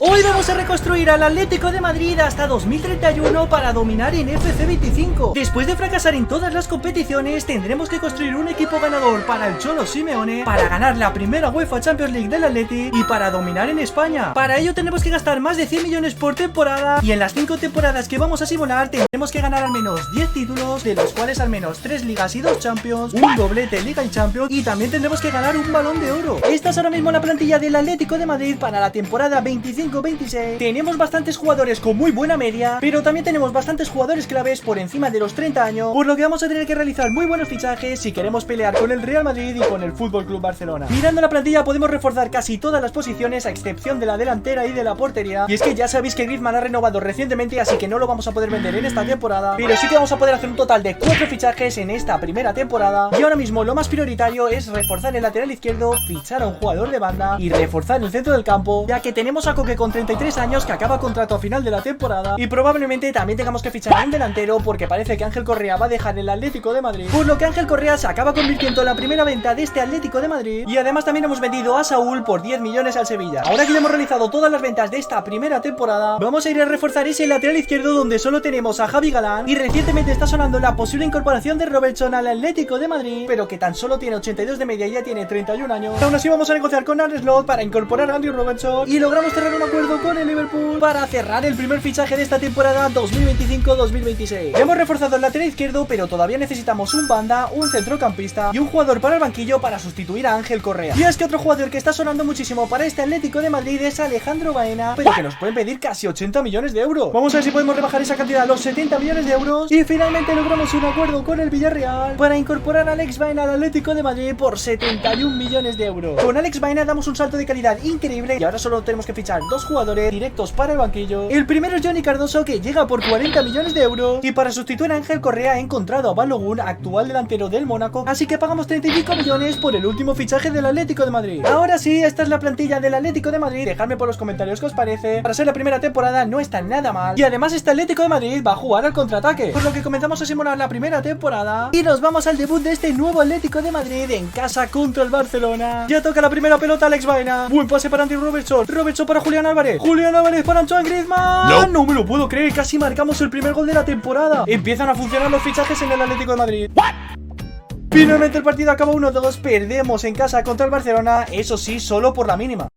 Hoy vamos a reconstruir al Atlético de Madrid hasta 2031 para dominar en FC 25. Después de fracasar en todas las competiciones, tendremos que construir un equipo ganador para el Cholo Simeone, para ganar la primera UEFA Champions League del Atleti y para dominar en España. Para ello tenemos que gastar más de 100 millones por temporada y en las 5 temporadas que vamos a simular tendremos que ganar al menos 10 títulos, de los cuales al menos 3 ligas y 2 Champions, un doblete Liga y Champions y también tendremos que ganar un Balón de Oro. Esta es ahora mismo la plantilla del Atlético de Madrid para la temporada 25-26. Tenemos bastantes jugadores con muy buena media, pero también tenemos bastantes jugadores claves por encima de los 30 años, por lo que vamos a tener que realizar muy buenos fichajes si queremos pelear con el Real Madrid y con el FC Barcelona. Mirando la plantilla podemos reforzar casi todas las posiciones a excepción de la delantera y de la portería, y es que ya sabéis que Griezmann ha renovado recientemente, así que no lo vamos a poder vender en esta temporada, pero sí que vamos a poder hacer un total de 4 fichajes en esta primera temporada. Y ahora mismo lo más prioritario es reforzar el lateral izquierdo, fichar a un jugador de banda y reforzar el centro del campo, ya que tenemos a Koke con 33 años que acaba contrato a final de la temporada y probablemente también tengamos que fichar a un delantero porque parece que Ángel Correa va a dejar el Atlético de Madrid, por lo que Ángel Correa se acaba convirtiendo en la primera venta de este Atlético de Madrid. Y además también hemos vendido a Saúl por 10 millones al Sevilla. Ahora que ya hemos realizado todas las ventas de esta primera temporada, vamos a ir a reforzar ese lateral izquierdo donde solo tenemos a Javi Galán, y recientemente está sonando la posible incorporación de Robertson al Atlético de Madrid, pero que tan solo tiene 82 de media y ya tiene 31 años. Aún así vamos a negociar con Arne Slot para incorporar a Andy Robertson y logramos cerrar un acuerdo con el Liverpool para cerrar el primer fichaje de esta temporada 2025-2026. Hemos reforzado el lateral izquierdo, pero todavía necesitamos un banda, un centrocampista y un jugador para el banquillo para sustituir a Ángel Correa. Y es que otro jugador que está sonando muchísimo para este Atlético de Madrid es Alejandro Baena, pero que nos pueden pedir casi 80 millones de euros. Vamos a ver si podemos rebajar esa cantidad a los 70 millones de euros y finalmente logramos un acuerdo con el Villarreal para incorporar a Alex Baena al Atlético de Madrid por 71 millones de euros. Con Alex Baena damos un salto de calidad increíble y ahora solo tenemos que fichar 2 jugadores directos para el banquillo. El primero es Johnny Cardoso, que llega por 40 millones de euros, y para sustituir a Ángel Correa he encontrado a Balogun, actual delantero del Mónaco, así que pagamos 35 millones por el último fichaje del Atlético de Madrid. Ahora sí, esta es la plantilla del Atlético de Madrid. Dejadme por los comentarios qué os parece. Para ser la primera temporada no está nada mal, y además este Atlético de Madrid va a jugar al contraataque, por lo que comenzamos a simular la primera temporada y nos vamos al debut de este nuevo Atlético de Madrid en casa contra el Barcelona. Ya toca la primera pelota Alex Baena, buen pase para Andy Robertson, Robertson para Julián Álvarez, Julián Álvarez para Antoine Griezmann. No me lo puedo creer, casi marcamos el primer gol de la temporada. Empiezan a funcionar los fichajes en el Atlético de Madrid. Finalmente el partido acaba 1-2, perdemos en casa contra el Barcelona, eso sí, solo por la mínima.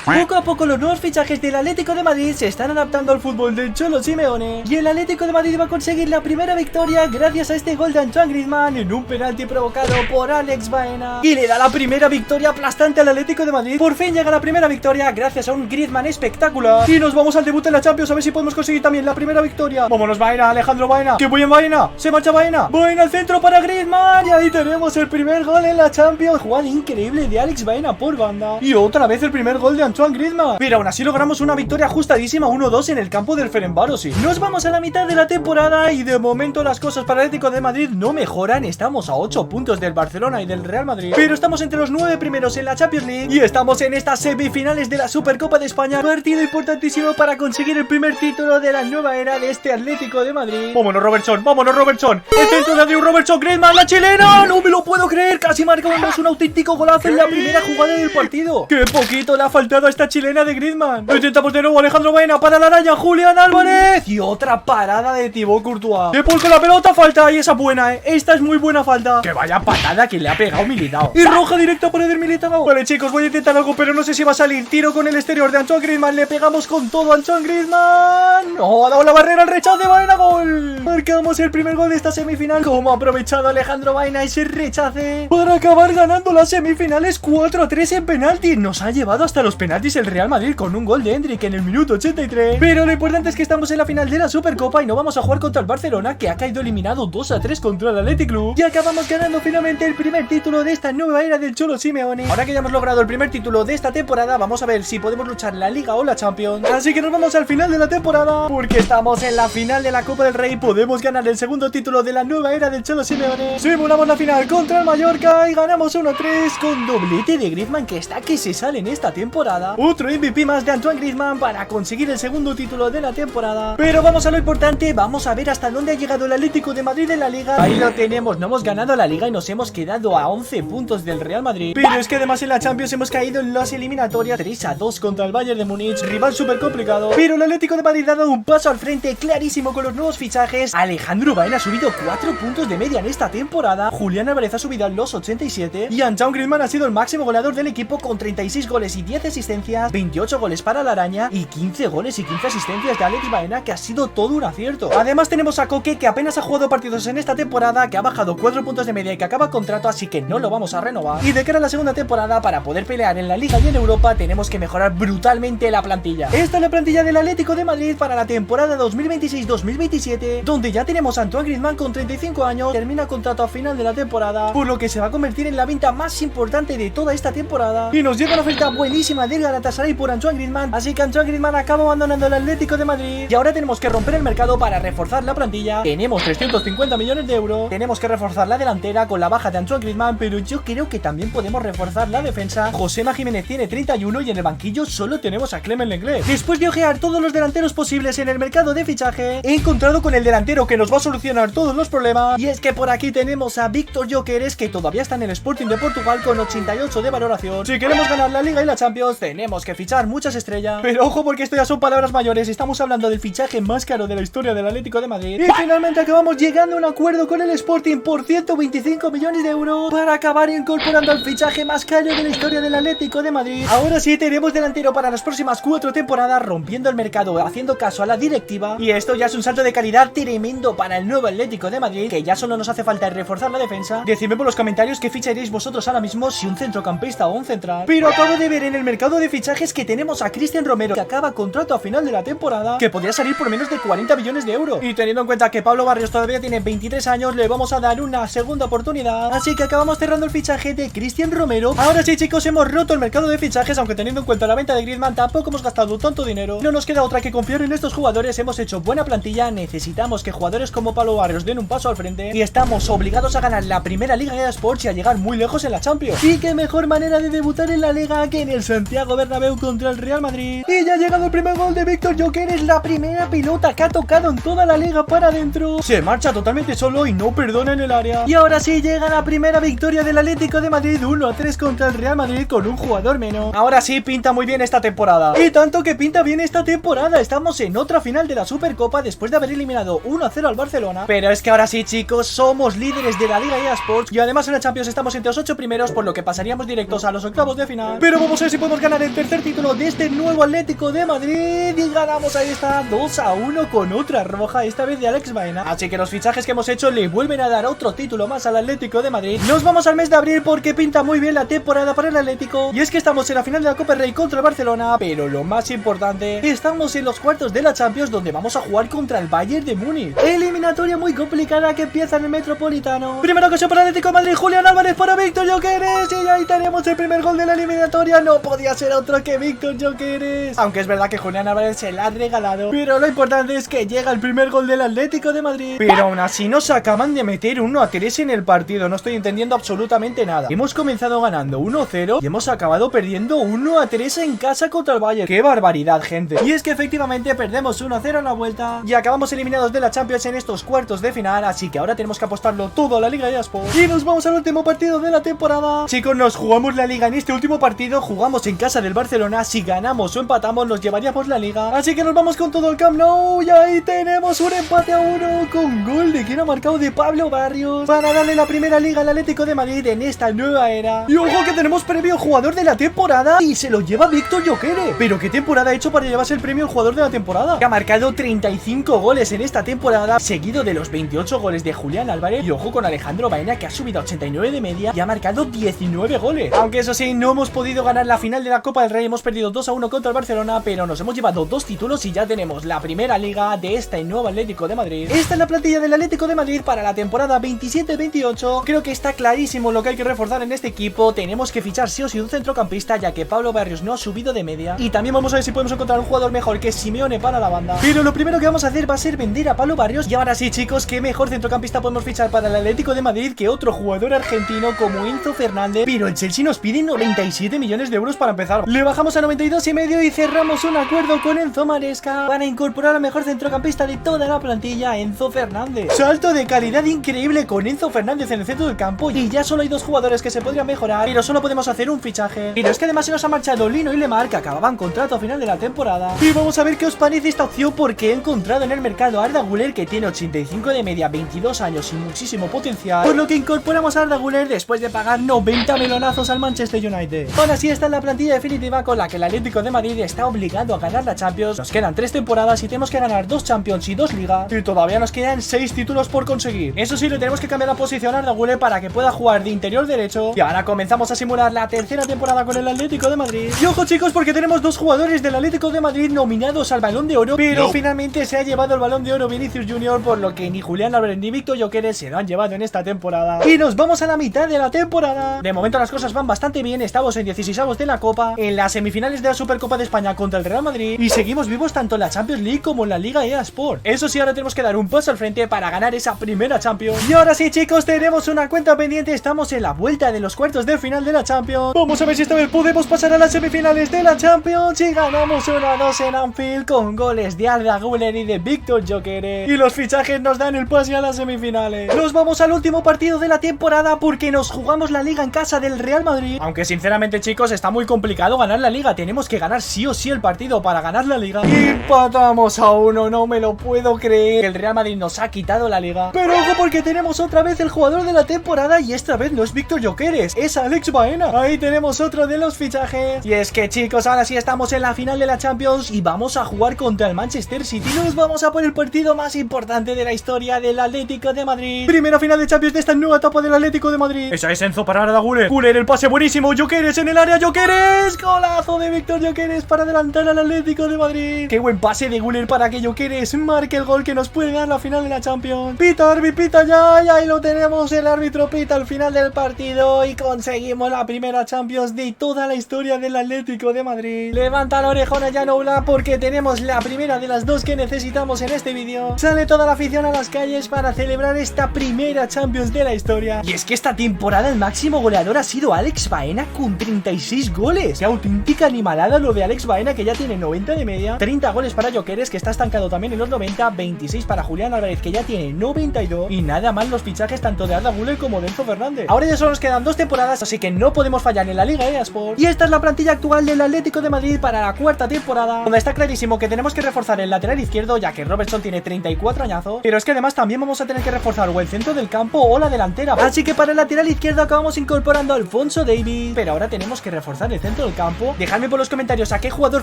Poco a poco los nuevos fichajes del Atlético de Madrid se están adaptando al fútbol del Cholo Simeone, y el Atlético de Madrid va a conseguir la primera victoria gracias a este gol de Antoine Griezmann en un penalti provocado por Alex Baena, y le da la primera victoria aplastante al Atlético de Madrid. Por fin llega la primera victoria gracias a un Griezmann espectacular, y nos vamos al debut en la Champions a ver si podemos conseguir también la primera victoria. Vámonos Baena, Alejandro Baena, que voy en Baena, se marcha Baena, Baena al centro para Griezmann, y ahí tenemos el primer gol en la Champions. Jugada increíble de Alex Baena por banda, y otra vez el primer gol de Antoine Griezmann, pero aún así logramos una victoria ajustadísima 1-2 en el campo del Ferencvárosi. Nos vamos a la mitad de la temporada y de momento las cosas para el Atlético de Madrid no mejoran. Estamos a 8 puntos del Barcelona y del Real Madrid, pero estamos entre los 9 primeros en la Champions League y estamos en estas semifinales de la Supercopa de España, partido importantísimo para conseguir el primer título de la nueva era de este Atlético de Madrid. Vámonos Robertson, el centro de Andrew Robertson, Griezmann, la chilena, no me lo puedo creer, casi marcamos un auténtico golazo en la primera jugada del partido. Qué poquito le ha faltado a esta chilena de Griezmann. Lo intentamos de nuevo, Alejandro Baena para la araña, Julián Álvarez, y otra parada de Thibaut Courtois. De Paul con la pelota, falta, y esa buena, esta es muy buena falta. Que vaya patada que le ha pegado Militao. Y roja directa para Eder Militao. Vale chicos, voy a intentar algo, pero no sé si va a salir. Tiro con el exterior de Antoine Griezmann, le pegamos con todo a Antoine Griezmann. No, ha dado la barrera, el rechace, Baena, gol. Marcamos el primer gol de esta semifinal. Como ha aprovechado Alejandro Baena ese rechace para acabar ganando las semifinales 4-3 en penalti. Nos ha llevado hasta los penaltis el Real Madrid con un gol de Hendrik en el minuto 83. Pero lo importante es que estamos en la final de la Supercopa y no vamos a jugar contra el Barcelona, que ha caído eliminado 2-3 contra el Athletic Club. Y acabamos ganando finalmente el primer título de esta nueva era del Cholo Simeone. Ahora que ya hemos logrado el primer título de esta temporada, vamos a ver si podemos luchar la Liga o la Champions. Así que nos vamos al final de la temporada, porque estamos en la final de la Copa del Rey. Podemos ganar el segundo título de la nueva era del Cholo Simeone. Simulamos la final contra el Mallorca y ganamos 1-3 con doblete de Griezmann, que está que se sale en esta temporada. temporada. Otro MVP más de Antoine Griezmann para conseguir el segundo título de la temporada. Pero vamos a lo importante, vamos a ver hasta dónde ha llegado el Atlético de Madrid en la Liga. Ahí lo tenemos, no hemos ganado la Liga y nos hemos quedado a 11 puntos del Real Madrid. Pero es que además en la Champions hemos caído en las eliminatorias 3-2 contra el Bayern de Múnich, rival súper complicado. Pero el Atlético de Madrid ha dado un paso al frente clarísimo con los nuevos fichajes. Alejandro Baena ha subido 4 puntos de media en esta temporada. Julián Álvarez ha subido a los 87 y Antoine Griezmann ha sido el máximo goleador del equipo con 36 goles y 10 asistencias, 28 goles para la araña y 15 goles y 15 asistencias de Aleti Baena, que ha sido todo un acierto. Además tenemos a Koke, que apenas ha jugado partidos en esta temporada, que ha bajado 4 puntos de media y que acaba contrato, así que no lo vamos a renovar. Y de cara a la segunda temporada, para poder pelear en la Liga y en Europa, tenemos que mejorar brutalmente la plantilla. Esta es la plantilla del Atlético de Madrid para la temporada 2026-2027, donde ya tenemos a Antoine Griezmann con 35 años, termina contrato a final de la temporada, por lo que se va a convertir en la venta más importante de toda esta temporada. Y nos llega una oferta buenísima del Galatasaray por Antoine Griezmann, así que Antoine Griezmann acaba abandonando el Atlético de Madrid. Y ahora tenemos que romper el mercado para reforzar la plantilla. Tenemos 350 millones de euros, tenemos que reforzar la delantera con la baja de Antoine Griezmann, pero yo creo que también podemos reforzar la defensa. Josema Jiménez tiene 31 y en el banquillo solo tenemos a Clement Lenglet. Después de ojear todos los delanteros posibles en el mercado de fichaje, he encontrado con el delantero que nos va a solucionar todos los problemas, y es que por aquí tenemos a Víctor Gyökeres, que todavía está en el Sporting de Portugal con 88 de valoración. Si queremos ganar la Liga y la Champions, tenemos que fichar muchas estrellas, pero ojo, porque esto ya son palabras mayores. Estamos hablando del fichaje más caro de la historia del Atlético de Madrid, y finalmente acabamos llegando a un acuerdo con el Sporting por 125 millones de euros para acabar incorporando el fichaje más caro de la historia del Atlético de Madrid. Ahora sí tenemos delantero para las próximas 4 temporadas, rompiendo el mercado, haciendo caso a la directiva, y esto ya es un salto de calidad tremendo para el nuevo Atlético de Madrid, que ya solo nos hace falta reforzar la defensa. Decidme por los comentarios qué ficharéis vosotros ahora mismo, si un centrocampista o un central. Pero acabo de ver en el mercado de fichajes que tenemos a Cristian Romero, que acaba contrato a final de la temporada, que podría salir por menos de 40 millones de euros. Y teniendo en cuenta que Pablo Barrios todavía tiene 23 años, le vamos a dar una segunda oportunidad. Así que acabamos cerrando el fichaje de Cristian Romero. Ahora sí, chicos, hemos roto el mercado de fichajes, aunque teniendo en cuenta la venta de Griezmann tampoco hemos gastado tanto dinero. No nos queda otra que confiar en estos jugadores. Hemos hecho buena plantilla, necesitamos que jugadores como Pablo Barrios den un paso al frente, y estamos obligados a ganar la primera Liga de Sports y a llegar muy lejos en la Champions. Y qué mejor manera de debutar en la Liga que en el Santiago Bernabéu contra el Real Madrid. Y ya ha llegado el primer gol de Víctor Gyökeres, la primera pelota que ha tocado en toda la Liga para adentro. Se marcha totalmente solo y no perdona en el área. Y ahora sí llega la primera victoria del Atlético de Madrid, 1-3 contra el Real Madrid con un jugador menos. Ahora sí pinta muy bien esta temporada, y tanto que pinta bien esta temporada. Estamos en otra final de la Supercopa después de haber eliminado 1-0 al Barcelona. Pero es que ahora sí, chicos, somos líderes de la Liga eSports, y además en la Champions estamos entre los 8 primeros, por lo que pasaríamos directos a los octavos de final. Pero vamos a ver si podemos ganar el tercer título de este nuevo Atlético de Madrid, y ganamos, ahí está, 2-1 con otra roja, esta vez de Alex Baena. Así que los fichajes que hemos hecho le vuelven a dar otro título más al Atlético de Madrid. Nos vamos al mes de abril porque pinta muy bien la temporada para el Atlético, y es que estamos en la final de la Copa del Rey contra el Barcelona, pero lo más importante, estamos en los cuartos de la Champions, donde vamos a jugar contra el Bayern de Múnich. Eliminatoria muy complicada que empieza en el Metropolitano. Primera ocasión para el Atlético de Madrid, Julián Álvarez para Víctor Gyökeres, y ahí tenemos el primer gol de la eliminatoria. No podía ser otro que Víctor Gyökeres, aunque es verdad que Julián Álvarez se la ha regalado, pero lo importante es que llega el primer gol del Atlético de Madrid. Pero aún así nos acaban de meter 1-3 en el partido, no estoy entendiendo absolutamente nada. Hemos comenzado ganando 1-0 y hemos acabado perdiendo 1-3 en casa contra el Bayern. ¡Qué barbaridad, gente! Y es que efectivamente perdemos 1-0 en la vuelta y acabamos eliminados de la Champions en estos cuartos de final, así que ahora tenemos que apostarlo todo a la Liga eSports. Y nos vamos al último partido de la temporada. Chicos, nos jugamos la Liga en este último partido, jugamos en casa del Barcelona. Si ganamos o empatamos nos llevaríamos la Liga, así que nos vamos con todo el Camp Nou, y ahí tenemos un empate a 1 con gol de quien ha marcado, de Pablo Barrios, para darle la primera Liga al Atlético de Madrid en esta nueva era. Y ojo que tenemos premio jugador de la temporada y se lo lleva Víctor Gyökeres. Pero qué temporada ha hecho para llevarse el premio jugador de la temporada, que ha marcado 35 goles en esta temporada, seguido de los 28 goles de Julián Álvarez. Y ojo con Alejandro Baena, que ha subido a 89 de media y ha marcado 19 goles. Aunque eso sí, no hemos podido ganar la final de la Copa del Rey, hemos perdido 2-1 contra el Barcelona, pero nos hemos llevado 2 títulos y ya tenemos la primera Liga de este nuevo Atlético de Madrid. Esta es la plantilla del Atlético de Madrid para la temporada 27-28. Creo que está clarísimo lo que hay que reforzar en este equipo. Tenemos que fichar sí o sí un centrocampista, ya que Pablo Barrios no ha subido de media, y también vamos a ver si podemos encontrar un jugador mejor que Simeone para la banda. Pero lo primero que vamos a hacer va a ser vender a Pablo Barrios. Y ahora sí, chicos, qué mejor centrocampista podemos fichar para el Atlético de Madrid que otro jugador argentino como Enzo Fernández. Pero el Chelsea nos pide 97 millones de euros para empezar empezar. Le bajamos a 92,5 y cerramos un acuerdo con Enzo Maresca para incorporar al mejor centrocampista de toda la plantilla, Enzo Fernández. Salto de calidad increíble con Enzo Fernández en el centro del campo y ya solo hay dos jugadores que se podrían mejorar, pero solo podemos hacer un fichaje. Pero es que además se nos ha marchado Lino y Lemar, que acababan contrato a final de la temporada. Y vamos a ver qué os parece esta opción, porque he encontrado en el mercado a Arda Güler, que tiene 85 de media, 22 años y muchísimo potencial, por lo que incorporamos a Arda Güler después de pagar 90 melonazos al Manchester United. Ahora sí, está en la plantilla definitiva con la que el Atlético de Madrid está obligado a ganar la Champions. Nos quedan 3 temporadas y tenemos que ganar 2 Champions y 2 Ligas, y todavía nos quedan 6 títulos por conseguir. Eso sí, le tenemos que cambiar la posición a Arda Güler para que pueda jugar de interior derecho. Y ahora comenzamos a simular la tercera temporada con el Atlético de Madrid. Y ojo chicos, porque tenemos 2 jugadores del Atlético de Madrid nominados al Balón de Oro, pero finalmente se ha llevado el Balón de Oro Vinicius Junior, por lo que ni Julián Álvarez ni Víctor Gyökeres se lo han llevado en esta temporada. Y nos vamos a la mitad de la temporada. De momento las cosas van bastante bien, estamos en 16avos de la Copa, en las semifinales de la Supercopa de España contra el Real Madrid, y seguimos vivos tanto en la Champions League como en la Liga EA Sport. Eso sí, ahora tenemos que dar un paso al frente para ganar esa primera Champions. Y ahora sí chicos, tenemos una cuenta pendiente, estamos en la vuelta de los cuartos de final de la Champions. Vamos a ver si esta vez podemos pasar a las semifinales de la Champions y ganamos 1-2 en Anfield con goles de Arda Güler y de Víctor Gyökeres. Y los fichajes nos dan el pase a las semifinales. Nos vamos al último partido de la temporada porque nos jugamos la Liga en casa del Real Madrid. Aunque sinceramente chicos, está muy complicado ganar la Liga. Tenemos que ganar sí o sí el partido para ganar la Liga. Y empatamos a 1, no me lo puedo creer. El Real Madrid nos ha quitado la Liga. Pero ojo, porque tenemos otra vez el jugador de la temporada, y esta vez no es Víctor Gyökeres, es Alex Baena. Ahí tenemos otro de los fichajes. Y es que chicos, ahora sí estamos en la final de la Champions y vamos a jugar contra el Manchester City. Nos vamos a por el partido más importante de la historia del Atlético de Madrid. Primera final de Champions de esta nueva etapa del Atlético de Madrid. Esa es Enzo para Arda Güler. Güler, el pase buenísimo. Gyökeres en el área. Gyökeres. Golazo de Víctor Gyökeres para adelantar al Atlético de Madrid. Qué buen pase de Güler para que Gyökeres marque el gol que nos puede dar la final de la Champions. Pita, árbitro, pita ya. Y ahí lo tenemos. El árbitro pita al final del partido y conseguimos la primera Champions de toda la historia del Atlético de Madrid. Levanta la orejona ya, Noula, porque tenemos la primera de las 2 que necesitamos en este vídeo. Sale toda la afición a las calles para celebrar esta primera Champions de la historia. Y es que esta temporada el máximo goleador ha sido Alex Baena con 36 goles. Qué auténtica animalada lo de Alex Baena, que ya tiene 90 de media. 30 goles para Gyökeres, que está estancado también en los 90. 26 para Julián Álvarez, que ya tiene 92. Y nada mal los fichajes tanto de Arda Güler como de Enzo Fernández. Ahora ya solo nos quedan 2 temporadas, así que no podemos fallar en la Liga EA Sport. Y esta es la plantilla actual del Atlético de Madrid para la cuarta temporada, donde está clarísimo que tenemos que reforzar el lateral izquierdo, ya que Robertson tiene 34 añazos. Pero es que además también vamos a tener que reforzar o el centro del campo o la delantera. Así que para el lateral izquierdo acabamos incorporando a Alphonso Davies. Pero ahora tenemos que reforzar el centro del campo. Dejadme por los comentarios a qué jugador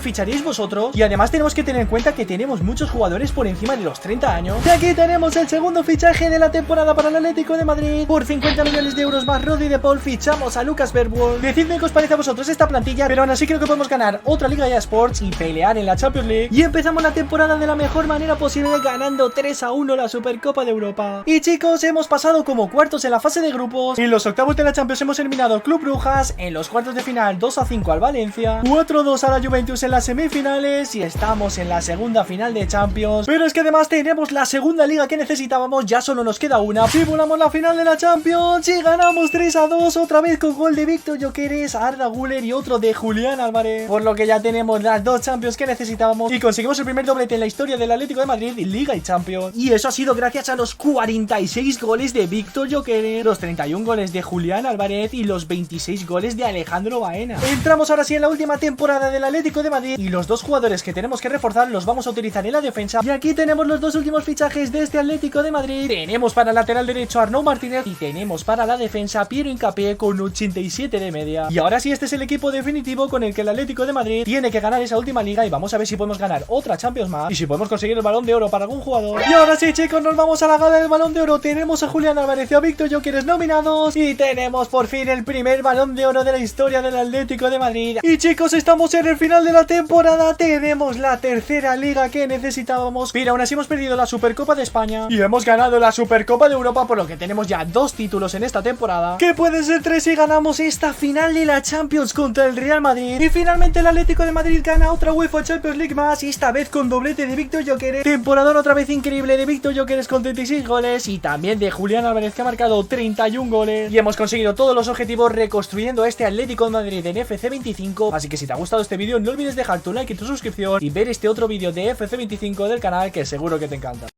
ficharéis vosotros. Y además tenemos que tener en cuenta que tenemos muchos jugadores por encima de los 30 años. Y aquí tenemos el segundo fichaje de la temporada para el Atlético de Madrid. Por 50 millones de euros más Rodri de Paul fichamos a Lucas Bergwijn. Decidme qué os parece a vosotros esta plantilla, pero aún así creo que podemos ganar otra Liga EA Sports y pelear en la Champions League. Y empezamos la temporada de la mejor manera posible, ganando 3-1 la Supercopa de Europa. Y chicos, hemos pasado como cuartos en la fase de grupos. En los octavos de la Champions hemos eliminado al Club Brujas. En los cuartos de final 2-5 al Valencia, 4-2 a la Juventus en las semifinales, y estamos en la segunda final de Champions. Pero es que además tenemos la segunda liga que necesitábamos, ya solo nos queda una. Simulamos la final de la Champions y ganamos 3-2, otra vez con gol de Víctor Gyökeres, Arda Güler y otro de Julián Álvarez. Por lo que ya tenemos las 2 Champions que necesitábamos y conseguimos el primer doblete en la historia del Atlético de Madrid, Liga y Champions. Y eso ha sido gracias a los 46 goles de Víctor Gyökeres, los 31 goles de Julián Álvarez y los 26 goles de Alejandro Baena. Entramos ahora sí en la última temporada del Atlético de Madrid y los 2 jugadores que tenemos que reforzar los vamos a utilizar en la defensa. Y aquí tenemos los 2 últimos fichajes de este Atlético de Madrid. Tenemos para el lateral derecho a Arnau Martínez y tenemos para la defensa a Piero Hincapié con 87 de media. Y ahora sí, este es el equipo definitivo con el que el Atlético de Madrid tiene que ganar esa última liga, y vamos a ver si podemos ganar otra Champions más y si podemos conseguir el Balón de Oro para algún jugador. Y ahora sí chicos, nos vamos a la gala del Balón de Oro. Tenemos a Julián Álvarez y a Víctor Gyökeres nominados y tenemos por fin el primer Balón de Oro de la historia del Atlético de Madrid. Y chicos, estamos en el final de la temporada, tenemos la tercera liga que necesitábamos, pero aún así hemos perdido la Supercopa de España y hemos ganado la Supercopa de Europa, por lo que tenemos ya 2 títulos en esta temporada, que pueden ser 3 si ganamos esta final de la Champions contra el Real Madrid. Y finalmente el Atlético de Madrid gana otra UEFA Champions League más, y esta vez con doblete de Víctor Gyökeres. Temporadón otra vez increíble de Víctor Gyökeres con 36 goles y también de Julián Álvarez, que ha marcado 31 goles. Y hemos conseguido todos los objetivos reconstruyendo este Atlético de Madrid en FC FC25. Así que si te ha gustado este vídeo, no olvides dejar tu like y tu suscripción y ver este otro vídeo de FC25 del canal, que seguro que te encanta.